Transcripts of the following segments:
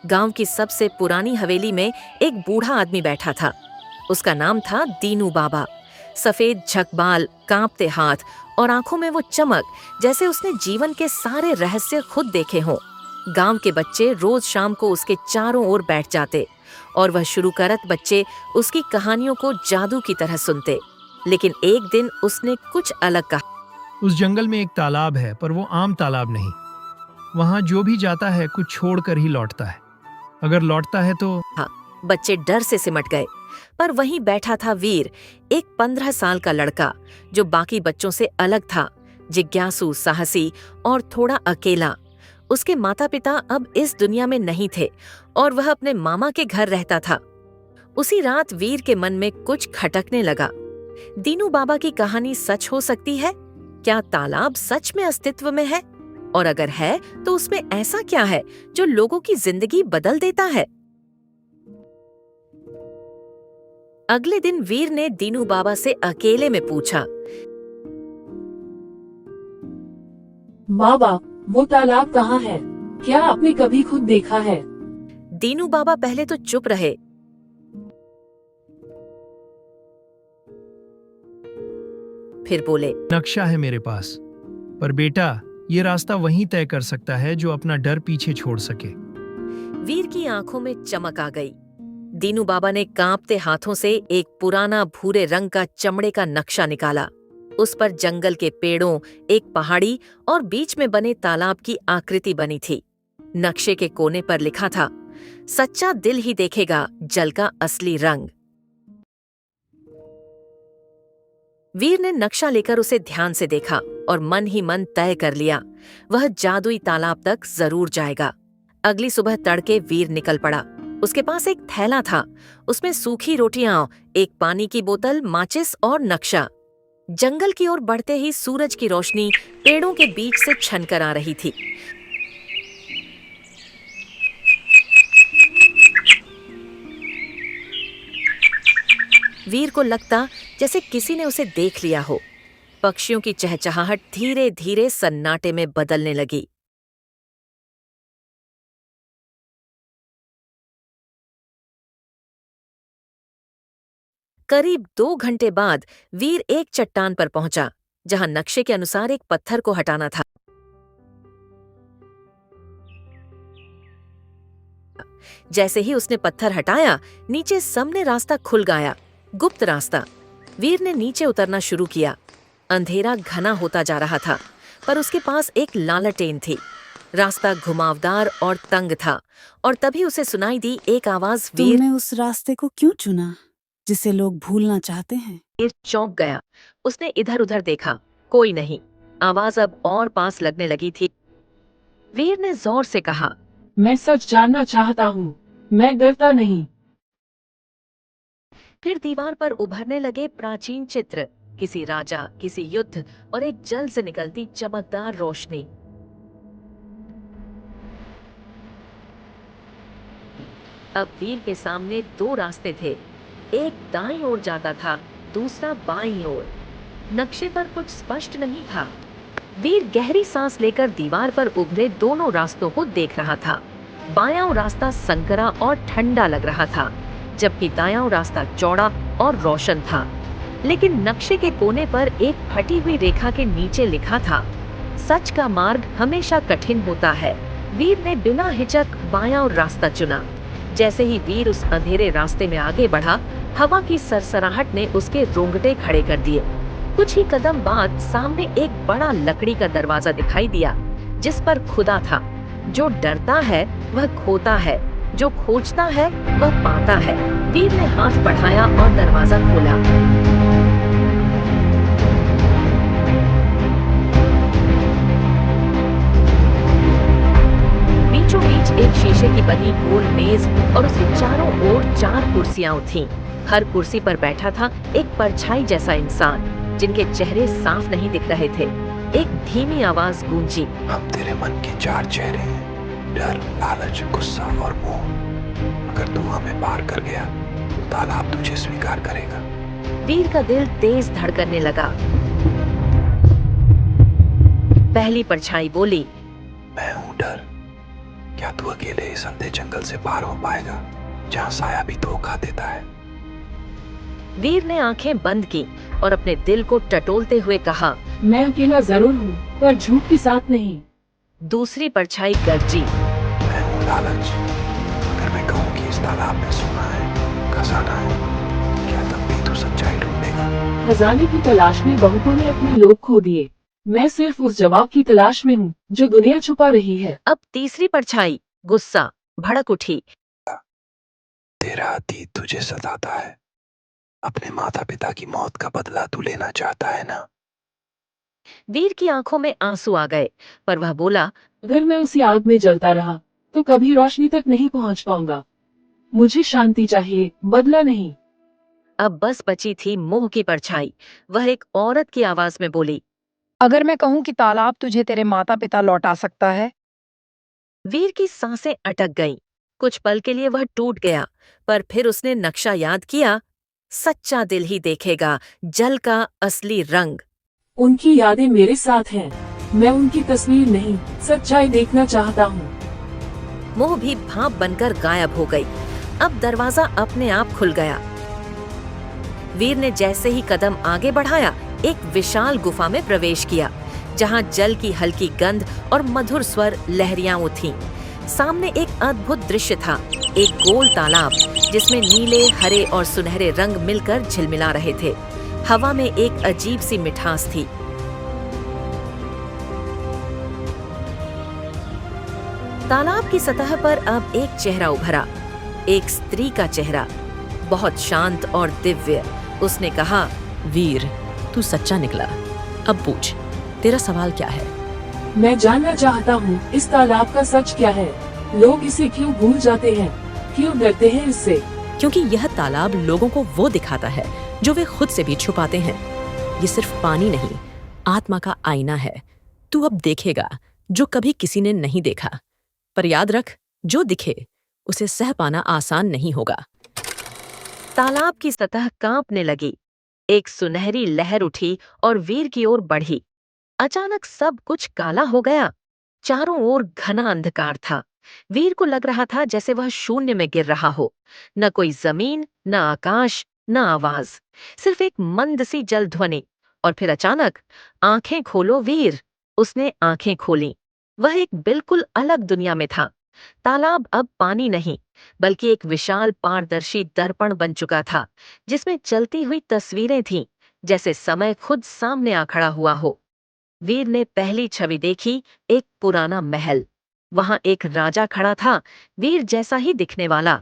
गांव की सबसे पुरानी हवेली में एक बूढ़ा आदमी बैठा था। उसका नाम था दीनू बाबा। सफेद झकबाल, कांपते हाथ और आंखों में वो चमक जैसे उसने जीवन के सारे रहस्य खुद देखे हों। गांव के बच्चे रोज शाम को उसके चारों ओर बैठ जाते और वह शुरू करत बच्चे उसकी कहानियों को जादू की तरह सुनते। लेकिन एक दिन उसने कुछ अलग कहा। उस जंगल में एक तालाब है, पर वो आम तालाब नहीं। वहां जो भी जाता है कुछ छोड़कर ही लौटता है। अगर लौटता है तो बच्चे डर से सिमट गए, पर वहीं बैठा था वीर, एक 15 साल का लड़का जो बाकी बच्चों से अलग था, जिज्ञासु, साहसी और थोड़ा अकेला। उसके माता पिता अब इस दुनिया में नहीं थे और वह अपने मामा के घर रहता था। उसी रात वीर के मन में कुछ खटकने लगा। दीनू बाबा की कहानी सच हो सकती है? क्या तालाब सच में अस्तित्व में है? और अगर है तो उसमें ऐसा क्या है जो लोगों की जिंदगी बदल देता है? अगले दिन वीर ने दीनू बाबा से अकेले में पूछा, बाबा, वो तालाब कहाँ है? क्या आपने कभी खुद देखा है? दीनू बाबा पहले तो चुप रहे, फिर बोले, नक्शा है मेरे पास, पर बेटा ये रास्ता वहीं तय कर सकता है जो अपना डर पीछे छोड़ सके। वीर की आंखों में चमक आ गई। दीनू बाबा ने कांपते हाथों से एक पुराना भूरे रंग का चमड़े का नक्शा निकाला। उस पर जंगल के पेड़ों, एक पहाड़ी और बीच में बने तालाब की आकृति बनी थी। नक्शे के कोने पर लिखा था, सच्चा दिल ही देखेगा जल का असली रंग। वीर ने नक्शा लेकर उसे ध्यान से देखा और मन ही मन तय कर लिया, वह जादुई तालाब तक जरूर जाएगा। अगली सुबह तड़के वीर निकल पड़ा। उसके पास एक थैला था, उसमें सूखी रोटियां, एक पानी की बोतल, माचिस और नक्शा। जंगल की ओर बढ़ते ही सूरज की रोशनी पेड़ों के बीच से छनकर आ रही थी। वीर को लगता जैसे किसी ने उसे देख लिया हो। पक्षियों की चहचहाहट धीरे धीरे सन्नाटे में बदलने लगी। करीब 2 घंटे बाद वीर एक चट्टान पर पहुंचा, जहां नक्शे के अनुसार एक पत्थर को हटाना था। जैसे ही उसने पत्थर हटाया, नीचे सामने रास्ता खुल गया, गुप्त रास्ता। वीर ने नीचे उतरना शुरू किया। अंधेरा घना होता जा रहा था, पर उसके पास एक लालटेन थी। रास्ता घुमावदार और तंग था, और तभी उसे सुनाई दी एक आवाज, वीर। तुमने उस रास्ते को क्यों चुना जिसे लोग भूलना चाहते हैं? वीर चौंक गया। उसने इधर उधर देखा, कोई नहीं। आवाज अब और पास लगने लगी थी। वीर ने जोर से कहा, मैं सच जानना चाहता हूँ, मैं डरता नहीं। फिर दीवार पर उभरने लगे प्राचीन चित्र, किसी राजा, किसी युद्ध और एक जल से निकलती चमकदार रोशनी। अब वीर के सामने 2 रास्ते थे, एक दाईं ओर जाता था, दूसरा बाईं ओर। नक्शे पर कुछ स्पष्ट नहीं था। वीर गहरी सांस लेकर दीवार पर उभरे दोनों रास्तों को देख रहा था। बायां रास्ता संकरा और ठंडा लग रहा था, जबकि दायां रास्ता चौड़ा और रोशन था। लेकिन नक्शे के कोने पर एक फटी हुई रेखा के नीचे लिखा था, सच का मार्ग हमेशा कठिन होता है। वीर ने बिना हिचक बायां रास्ता चुना। जैसे ही वीर उस अंधेरे रास्ते में आगे बढ़ा, हवा की सरसराहट ने उसके रोंगटे खड़े कर दिए। कुछ ही कदम बाद सामने एक बड़ा लकड़ी का दरवाजा दिखाई दिया, जिस पर खुदा था, जो डरता है वह खोता है, जो खोजता है वह पाता है। वीर ने हाथ बढ़ाया और दरवाजा खोला। बीचों बीच एक शीशे की बनी गोल मेज और उसके चारों ओर 4 कुर्सियां थीं। हर कुर्सी पर बैठा था एक परछाई जैसा इंसान, जिनके चेहरे साफ नहीं दिख रहे थे। एक धीमी आवाज गूंजी, अब तेरे मन के 4 चेहरे हैं, डर, लालच, गुस्सा और मोह। अगर तू हमें पार कर गया तो तालाब तुझे स्वीकार करेगा। वीर का दिल तेज धड़कने लगा। पहली परछाई बोली, मैं हूँ डर, क्या तू अकेले इस अंधे जंगल से पार हो पाएगा, जहाँ साया भी धोखा देता है? वीर ने आंखें बंद की और अपने दिल को टटोलते हुए कहा। मैं अकेला जरूर हूँ, पर झूठ के साथ नहीं। दूसरी परछाई गरजी। मैं हूँ लालच। अगर मैं कहूँ कि इस तालाब में सोना है, खजाना है, क्या तब भी तू सच्चाई ढूंढेगा? खजाने की तलाश में बहुतों ने अपने लोग खो दिए। मैं सिर्फ उस जवाब की तलाश में हूँ जो दुनिया छुपा रही है। अब तीसरी परछाई गुस्सा भड़क उठी। तेरा अतीत तुझे सताता है। अपने माता पिता की मौत का बदला तू लेना चाहता है ना? वीर की आंखों में आंसू आ गए, पर वह बोला, अगर मैं उसी आग में जलता रहा तो कभी रोशनी तक नहीं पहुँच पाऊंगा। मुझे शांति चाहिए, बदला नहीं। अब बस बची थी मोह की परछाई। वह एक औरत की आवाज में बोली। अगर मैं कहूं कि तालाब तुझे तेरे माता पिता लौटा सकता है। वीर की सांसें अटक गईं। कुछ पल के लिए वह टूट गया, पर फिर उसने नक्शा याद किया। सच्चा दिल ही देखेगा जल का असली रंग। उनकी यादें मेरे साथ हैं। मैं उनकी तस्वीर नहीं, सच्चाई देखना चाहता हूँ। मोह भी भाप बनकर गायब हो गई। अब दरवाजा अपने आप खुल गया। वीर ने जैसे ही कदम आगे बढ़ाया, एक विशाल गुफा में प्रवेश किया, जहां जल की हल्की गंध और मधुर स्वर लहरियां उठीं। सामने एक अद्भुत दृश्य था, एक गोल तालाब जिसमें नीले, हरे और सुनहरे रंग मिलकर झिलमिला रहे थे। हवा में एक अजीब सी मिठास थी। तालाब की सतह पर अब एक चेहरा उभरा, एक स्त्री का चेहरा, बहुत शांत और दिव्य। उसने कहा, वीर, तू सच्चा निकला। अब पूछ, तेरा सवाल क्या है? मैं जानना चाहता हूँ इस तालाब का सच क्या है। लोग इसे क्यों भूल जाते हैं, क्यों डरते हैं इससे? क्योंकि यह तालाब लोगों को वो दिखाता है जो वे खुद से भी छुपाते हैं। ये सिर्फ पानी नहीं, आत्मा का आईना है। तू अब देखेगा जो कभी किसी ने नहीं देखा। पर याद रख, जो दिखे उसे सह पाना आसान नहीं होगा। तालाब की सतह कांपने लगी। एक सुनहरी लहर उठी और वीर की ओर बढ़ी। अचानक सब कुछ काला हो गया। चारों ओर घना अंधकार था। वीर को लग रहा था जैसे वह शून्य में गिर रहा हो। न कोई जमीन, न आकाश, न आवाज, सिर्फ एक मंद सी जल ध्वनि। और फिर अचानक, आंखें खोलो वीर। उसने आंखें खोलीं। वह एक बिल्कुल अलग दुनिया में था। तालाब अब पानी नहीं, बल्कि एक विशाल पारदर्शी दर्पण बन चुका था, जिसमें चलती हुई तस्वीरें थीं, जैसे समय खुद सामने आ खड़ा हुआ हो। वीर ने पहली छवि देखी, एक पुराना महल। वहां एक राजा खड़ा था, वीर जैसा ही दिखने वाला।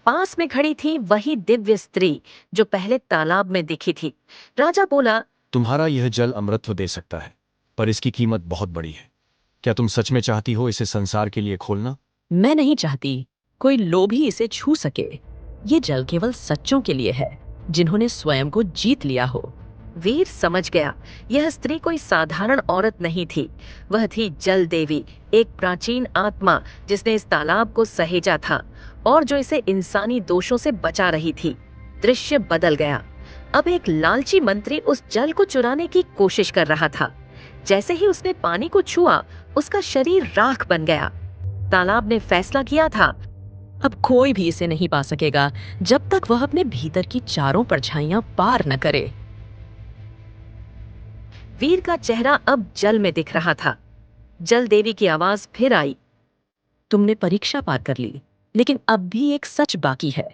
पास में खड़ी थी वही दिव्य स्त्री जो पहले तालाब में दिखी थी। राजा बोला, तुम्हारा यह जल अमृत तो दे सकता है, पर इसकी कीमत बहुत बड़ी है। क्या तुम सच में चाहती हो इसे संसार के लिए खोलना? मैं नहीं चाहती कोई लोभी इसे छू सके। ये जल केवल सच्चों के लिए है, जिन्होंने स्वयं को जीत लिया हो। वीर समझ गया, यह स्त्री कोई साधारण औरत नहीं थी। वह थी जल देवी, एक प्राचीन आत्मा जिसने इस तालाब को सहेजा था और जो इसे इंसानी दोषों से बचा रही थी। दृश्य बदल गया। अब एक लालची मंत्री उस जल को चुराने की कोशिश कर रहा था। जैसे ही उसने पानी को छुआ, उसका शरीर राख बन गया। तालाब ने फैसला किया था, अब कोई भी इसे नहीं पा सकेगा जब तक वह अपने भीतर की चारों परछाइयां पार न करे। वीर का चेहरा अब जल में दिख रहा था। जल देवी की आवाज फिर आई, तुमने परीक्षा पार कर ली, लेकिन अब भी एक सच बाकी है।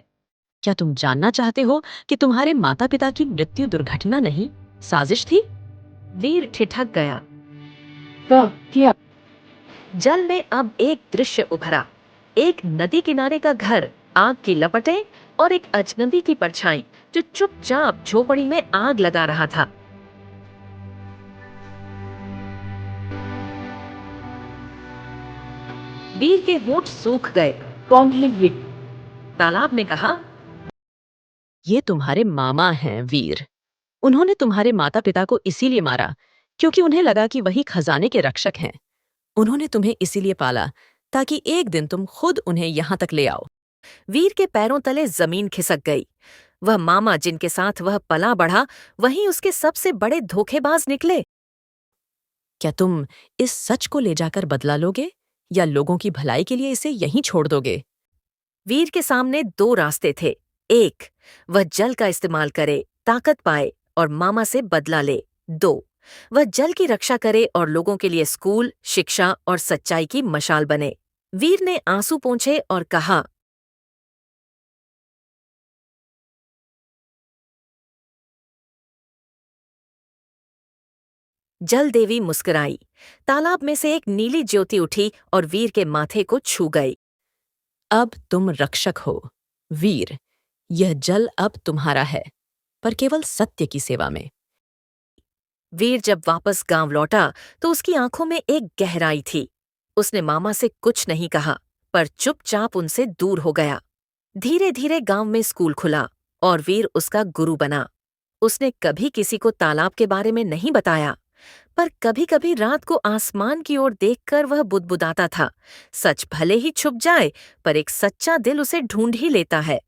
क्या तुम जानना चाहते हो कि तुम्हारे माता पिता की मृत्यु दुर्घटना नहीं, साजिश थी? वीर ठिठक गया। क्या? जल में अब एक दृश्य उभरा, एक नदी किनारे का घर, आग की लपटें और एक अजनबी की परछाई जो चुपचाप झोपड़ी में आग लगा रहा था। वीर के होंठ सूख गए। कौन है ये? तालाब ने कहा, ये तुम्हारे मामा हैं वीर। उन्होंने तुम्हारे माता पिता को इसीलिए मारा क्योंकि उन्हें लगा कि वही खजाने के रक्षक हैं। उन्होंने तुम्हें इसीलिए पाला ताकि एक दिन तुम खुद उन्हें यहां तक ले आओ। वीर के पैरों तले जमीन खिसक गई। वह मामा जिनके साथ वह पला बढ़ा, वहीं उसके सबसे बड़े धोखेबाज निकले। क्या तुम इस सच को ले जाकर बदला लोगे या लोगों की भलाई के लिए इसे यहीं छोड़ दोगे? वीर के सामने दो रास्ते थे। एक, वह जल का इस्तेमाल करे, ताकत पाए और मामा से बदला ले। दो, वह जल की रक्षा करे और लोगों के लिए स्कूल, शिक्षा और सच्चाई की मशाल बने। वीर ने आंसू पोंछे और कहा, जल देवी मुस्कुराई। तालाब में से एक नीली ज्योति उठी और वीर के माथे को छू गई। अब तुम रक्षक हो वीर। यह जल अब तुम्हारा है, पर केवल सत्य की सेवा में। वीर जब वापस गांव लौटा तो उसकी आंखों में एक गहराई थी। उसने मामा से कुछ नहीं कहा, पर चुपचाप उनसे दूर हो गया। धीरे धीरे गांव में स्कूल खुला और वीर उसका गुरु बना। उसने कभी किसी को तालाब के बारे में नहीं बताया, पर कभी कभी रात को आसमान की ओर देखकर वह बुदबुदाता था, सच भले ही छुप जाए, पर एक सच्चा दिल उसे ढूंढ ही लेता है।